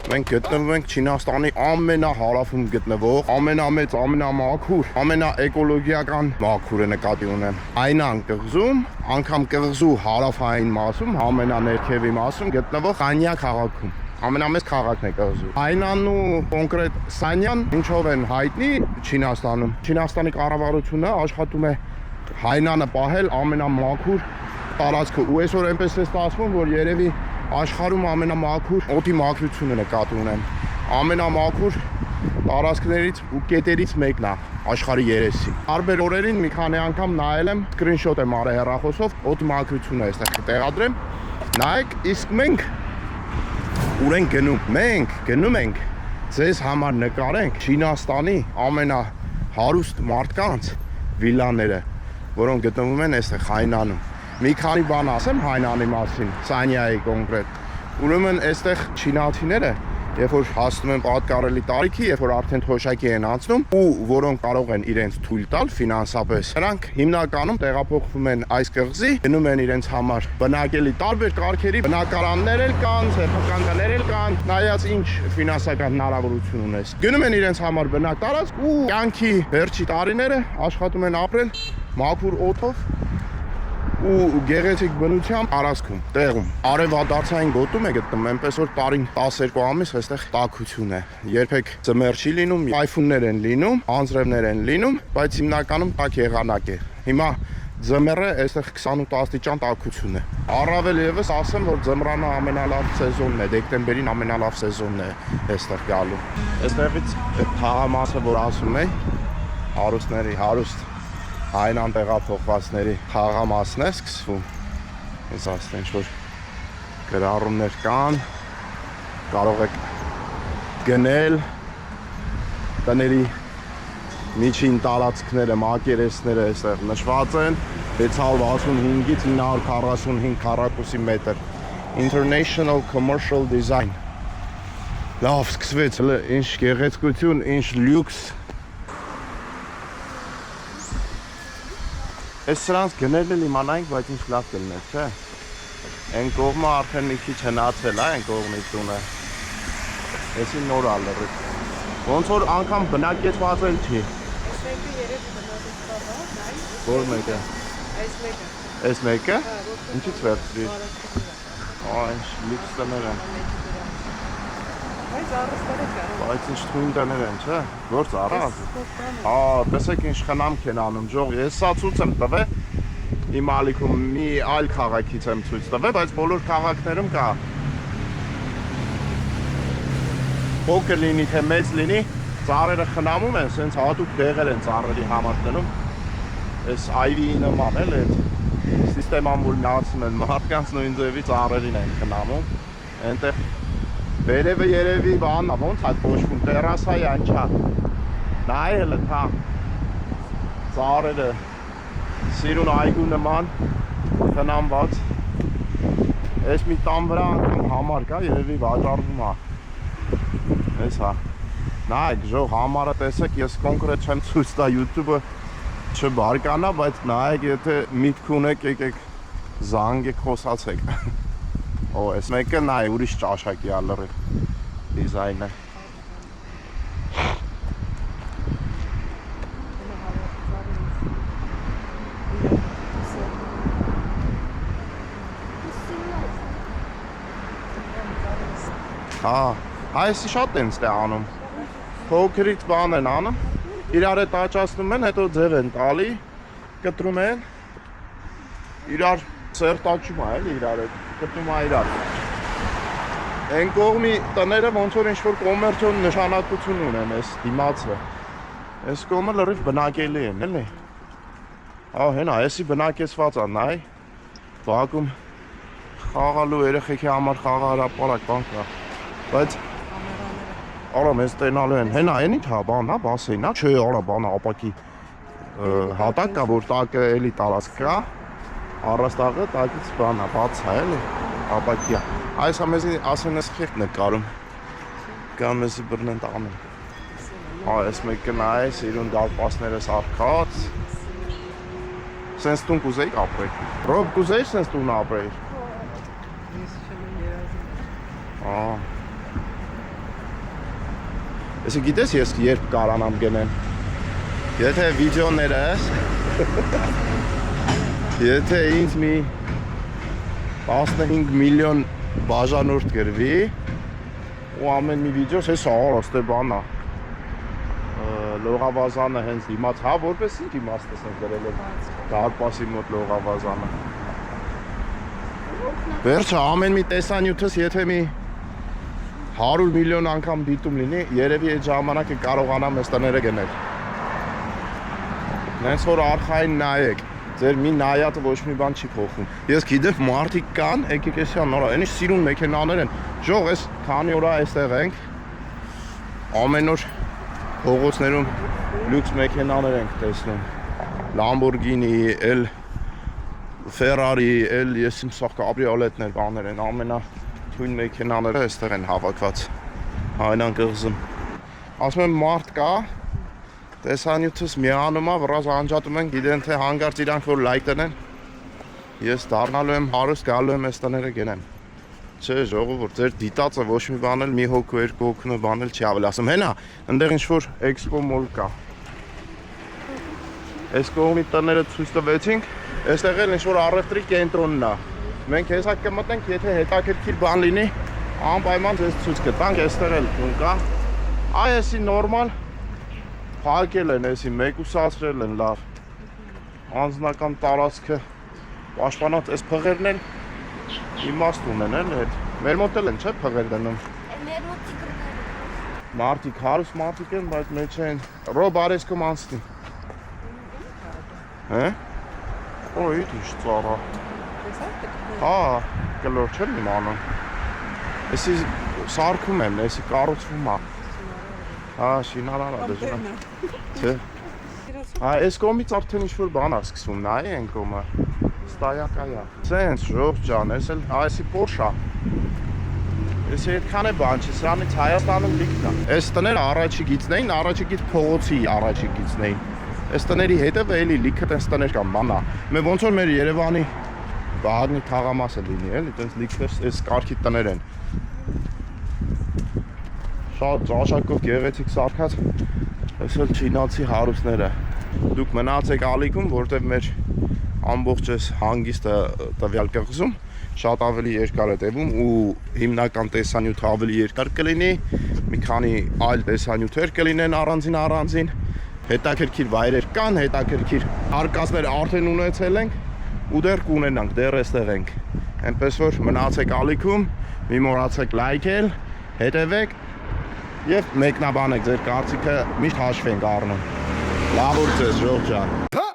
Մենք գտնվում ենք Չինաստանի ամենահարավում գտնվող, ամենամեծ, ամենամաքուր, ամենաէկոլոգիական մաքուրը նկատի ունեմ։ Այնան կղզում, անգամ կղզու հարավային մասում, ամենաներքևի մասում գտնվող Սանյա քաղաքում։ Ամենամեծ քաղաքն է կղզու։ Այնանն ու կոնկրետ Սանյան ինչով են հայտնի Չինաստանում։ Չինաստանի կառավարությունը աշխատում է Հայնանը պահել ամենամաքուր տարածքը ու այսօր այնպես է ստացվում, որ երևի աշխարհում ամենամաքուր օդի մաքրությունը նկատի ունեն։ Ամենամաքուր տարածքներից ու կետերից մեկն է աշխարհի երեսին։ Տարբեր օրերին մի քանի անգամ նայել եմ, սկրինշոտ եմ արել հեռախոսով, օդի մաքրությունը այստեղ կտեղադրեմ։ Նայեք, իսկ մենք ուր ենք գնում։ Մենք գնում ենք ձեզ համար նկարենք Չինաստանի ամենահարուստ մարդկանց վիլաները, որոնք գտնվում են այստեղ Հայնանում։ Մի քանի բան ասեմ Հայնանի մասին, Սանյայի կոնկրետ։ Ուրեմն այստեղ չինացիները, երբ որ հասնում են պատկառելի տարիքի, երբ որ արդեն թոշակի են անցնում ու որոնք կարող են իրենց թույլ տալ ֆինանսապես, նրանք հիմնականում տեղափոխվում են այս կղզի, գնում են իրենց համար բնակելի տարբեր կարգերի բնակարաններ էլ կան, սեփական տներ էլ կան, նայած ինչ ֆինանսական հնարավորություն ունես։ Գնում են իրենց համար բնակ տարածք ու կյանքի վերջի տարիները աշխատում են ապրել մաքուր օդով ու գեղեցիկ բնության առանցքում, տեղում։ Արևադարձային գոտում է գտնվում, այնպես որ տարին 12 ամիս այստեղ տաքություն է։ Երբեք ձմեռ չի լինում, տայֆուններ են լինում, անձրևներ են լինում, բայց հիմնականում տաք եղանակ է։ Հիմա ձմեռը այստեղ 28 աստիճան տաքություն է։ Առավել եւս ասեմ, որ ձմռանը ամենալավ սեզոնն է, դեկտեմբերին ամենալավ սեզոնն է այստեղ գալու։ Այստեղից այդ թաղամասը, որ ասում եմ, հարուստների հարուստ Հայնան տեղափոխվածների խաղամասն է սկսվում։ Ես ասեմ, ինչ-որ գրառումներ կան, կարող եք գնել տների միջին տարածքները, մակերեսները այստեղ նշված են 665-ից 945 քառակուսի մետր։ International Commercial Design։ Լավ, սկսվեց, ինչ գեղեցկություն, ինչ լյուքս։ Այս սրանց գնել էլ իմանայինք, բայց ինչ լավ կլներ, չէ։ Այն կողմը արդեն մի քիչ հնացել է, այն կողմի տունը։ Էսի նոր ալրի։ Ոնց որ անգամ բնակեցված էլ չի։ Որ մեկը։ Այս մեկը։ Ինչից վերցրի։ Ինչ լյուքս տներ են։ Բայց ինչ թույն տներ են, չէ։ Որ ծառած։ Տեսեք ինչ խնամք են անում, ժող, ես սա ցույց եմ տվել, իմ ալիքում մի այլ քաղաքից եմ ցույց տվել, բայց բոլոր քաղաքներում կա։ Փոքր լինի, թե մեծ լինի, ծառերը խնամում են, սենց հատուկ դեղեր են ծառերի համար դնում։ Այս այվիի նման էլ այդ սիստեման մոլնացում են, մարդկանց նույն ձևի ծառերին են խնամում։ Այնտեղ վերևը երևի բանա, ոնց է կոչվում, տերասայի անչա։ Նայել է թա ծառերը սիրուն այգու նման խնամված։ Այս մի տան վրա անգամ համար կա, երևի վաճառվում է։ Այս հա։ Նայեք, ժող համարը տեսեք, ես կոնկրետ չեմ ցույց տա YouTube-ը չբարկանա, բայց նայեք, եթե միտք ունեք, եկեք զանգեք, խոսացեք։ Օ, այս մեկը նայ ուրիշ ճաշակի ալրի դիզայն է։ Այսի շատ են ստե անում։ Փոքրից բան են անում, իրար հետ աճացնում են, հետո ձև են տալի, կտրում են, իրար սերտաճում է, էլի իրար հետ, կտրում է իրար։ Այն կողմի տները ոնց որ ինչ-որ կոմերցիոն նշանակություն ունեն այս դիմացը։ Այս կողմը լրիվ բնակելի են, էլի։ Հենա, այսի բնակեցված է, նայ, բակում խաղալու երեխեքի համար խաղահրապարակ բան կա, բայց արա մեզ տենալու են, հենա, են իտ հա, բան, հա, բասեին, հա, չէ, արա, բանը, ապակի հատակ կա, որ տակը էլի տարածք կա, առաստաղը տակից բան է, բաց է, էլի, ապակի է։ Այս համեզի ասեն ես խիղտ նկարում, կան մեզի բրնեն տանում։ Այս մեկը նայ, սիրուն դարպասները սարքած, սենց տուն կուզեիք ապրեիք, ռոբ կուզեիք սենց տուն ապրեիք։ Εσύ գիտես ես երբ կարանամ գնեմ։ Եթե վիդեոները ես, եթե ինձ մի 15 միլիոն բաժանորդ գրվի, ու ամեն մի վիդեոս ես արոստե բանա։ Լողավազանը հենց իմաց, հա, որպես ինչ իմաստ ես գրել եմ դարպասի մոտ լողավազանը։ Վերջը ամեն մի տեսանյութս եթե մի 100 միլիոն անգամ դիտում լինի, երևի այդ ժամանակը կարողանամ այս տները գնել։ Նենց որ արխային նայեք, ձեր մի նայատը ոչ մի բան չի փոխում։ Ես գիտեմ մարդիկ կան, եկեք էսյան նորա, այնիշ սիրուն մեքենաներ են։ Ժող ես քանի օր այստեղ ենք, ամեն օր փողոցներում լյուքս մեքենաներ ենք տեսնում։ Lamborghini, էլ Ferrari, էլ ես իմ սաղ կաբրիոլետներ բաներ են, ամենաթույն մեքենաները այստեղ են հավաքված Հայնան կղզում։ Ասում եմ մարդ կա, տեսանյութս միանում է, վրազ անջատում են, գիտեն թե հանգարց իրանք որ լայք տնեն, ես դառնալու եմ հարուստ գալու եմ այս տները գնեմ։ Չէ, ժողովուրդ, ձեր դիտածը ոչ մի բան էլ մի հոգու, երկու հոգու բան էլ չի ավելացում։ Հենա, այնտեղ ինչ-որ Expo Mall կա։ Այս կողմի տները ցույց տվեցինք, այստեղ էլ ինչ-որ առևտրի կենտրոնն է։ Մենք հեսա կմտնենք, եթե հետաքրքիր բան լինի, անպայման ձեզ ցույց կտանք, այստեղ էլ տուն կա։ Այ էսի նորմալ փակել են, էսի մեկուսացրել են լավ։ Անձնական տարածքը պաշտպանած այս փղերն են իմաստ ունեն էլ հետ։ Մեր մոտ էլ են, չէ՞ փղեր դնում։ Մեր մոտ տիգրներ։ Մարդիկ, հարուստ մարդիկ են, բայց մեջ են։ Ռոբ արեսկում անցնի։ Հե՞։ Օй, դիշ ծառա։ Հա, կլոր չեմ իմանում։ Էսի սարքում են, էսի կառուցվում է։ Հա, շինարան է դժվար։ Չէ։ Հա, այս կողմից արդեն ինչ-որ բան է սկսվում, նայ են կողմը։ Ստայակայա։ Սենց ժողջ ջան, ես էլ այսի Porsche։ Էսի այդքան է բան չի, սրանից Հայաստանում լիքն է։ Այս տները առաջի գիծն էին, առաջի գիծ փողոցի առաջի գիծն էին։ Այս տների հետև էլի լիքը տես տներ կան, բան է։ Մե ոնց որ մեր Երևանի Վահագնի թաղամասը լինի, էլի, տես լիքներ այս կարգի տներ են։ Շատ ճաշակով գեղեցիկ սարքած, այս էլ չինացի հարուստները։ Դուք մնացեք ալիքում, որտեղ մեր ամբողջ այս հանգիստը տվյալ կղզում շատ ավելի երկար է տևում ու հիմնական տեսանյութը ավելի երկար կլինի, մի քանի այլ տեսանյութեր կլինեն առանձին, հետաքրքիր վայրեր կան, հետաքրքիր արկածներ արդեն ունեցել ենք ու դեռ կունենանք, դեռ էստեղ ենք։ Այնպես որ մնացեք ալիքում, մի մոռացեք լայքել, հետևեք եւ մեկնաբանեք ձեր կարծիքը, միշտ հաշվի ենք առնում։ Լավ ուր ձեզ, ժողջ ջան։